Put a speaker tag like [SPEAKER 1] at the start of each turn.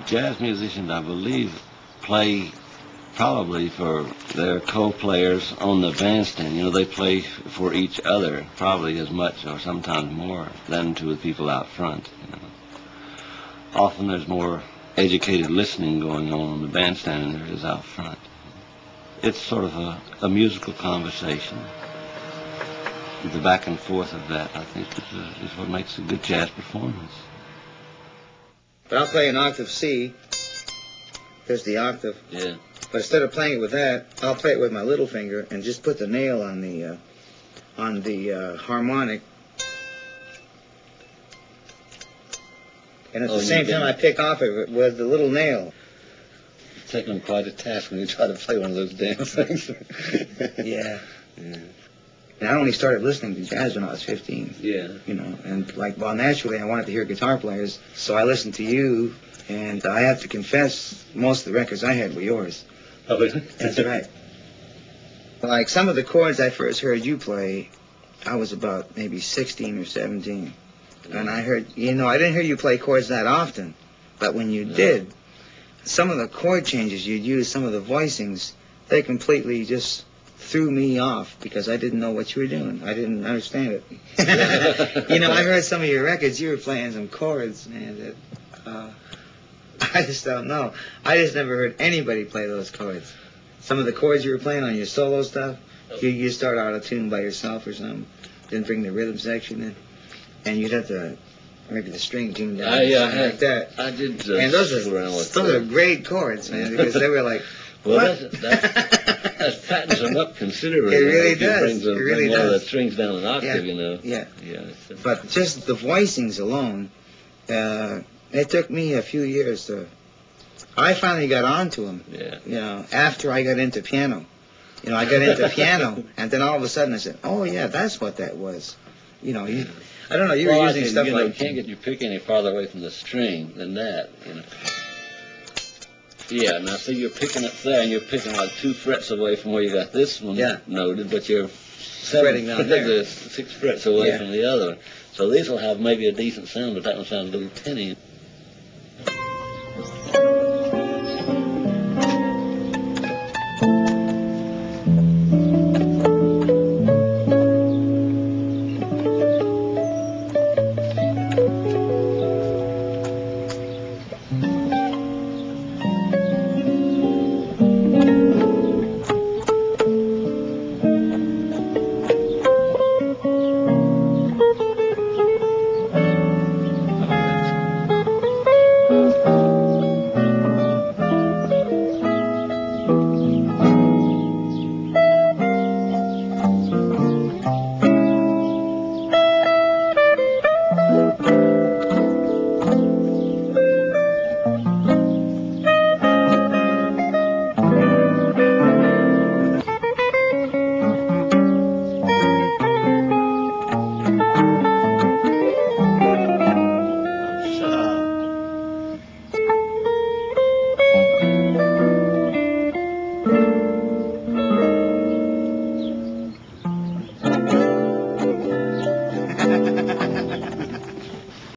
[SPEAKER 1] Jazz musicians, I believe, play probably for their co-players on the bandstand. You know, they play for each other probably as much or sometimes more than to the people out front. You know. Often there's more educated listening going on the bandstand than there is out front. It's sort of a musical conversation. The back and forth of that, I think, is what makes a good jazz performance.
[SPEAKER 2] But I'll play an octave C. There's the octave.
[SPEAKER 1] Yeah.
[SPEAKER 2] But instead of playing it with that, I'll play it with my little finger and just put the nail on the harmonic. And at the same time, I pick off it with the little nail.
[SPEAKER 1] It's taking quite a task when you try to play one of those damn things.
[SPEAKER 2] Yeah. And I only started listening to jazz when I was 15.
[SPEAKER 1] Yeah.
[SPEAKER 2] You know, and naturally I wanted to hear guitar players, so I listened to you, and I have to confess, most of the records I had were yours.
[SPEAKER 1] Oh, really?
[SPEAKER 2] That's right. Like some of the chords I first heard you play, I was about maybe 16 or 17. And I heard, you know, I didn't hear you play chords that often, but when you did, some of the chord changes you'd use, some of the voicings, they completely just threw me off because I didn't know what you were doing. I didn't understand it. You know, I heard some of your records, you were playing some chords, man, that I just don't know. I just never heard anybody play those chords. Some of the chords you were playing on your solo stuff, you start out of tune by yourself or something, didn't bring the rhythm section in, and you'd have to maybe the string tuned down like that.
[SPEAKER 1] I did.
[SPEAKER 2] And those are great chords, man, because they were like,
[SPEAKER 1] well, that fattens them up considerably.
[SPEAKER 2] It really does.
[SPEAKER 1] It really does. The strings down an octave, you know.
[SPEAKER 2] Yeah. But just the voicings alone, it took me a few years to. I finally got onto them.
[SPEAKER 1] Yeah.
[SPEAKER 2] You know, after I got into piano. You know, I got into piano, and then all of a sudden I said, "Oh yeah, that's what that was." You know, I don't know. You were using stuff like.
[SPEAKER 1] You can't get your pick any farther away from the string than that. You know. Yeah, now see, you're picking up there, and you're picking like 2 frets away from where you got this one noted, but you're
[SPEAKER 2] spreading down there.
[SPEAKER 1] 6 frets away from the other one. So these will have maybe a decent sound, but that one sounds a little tinny.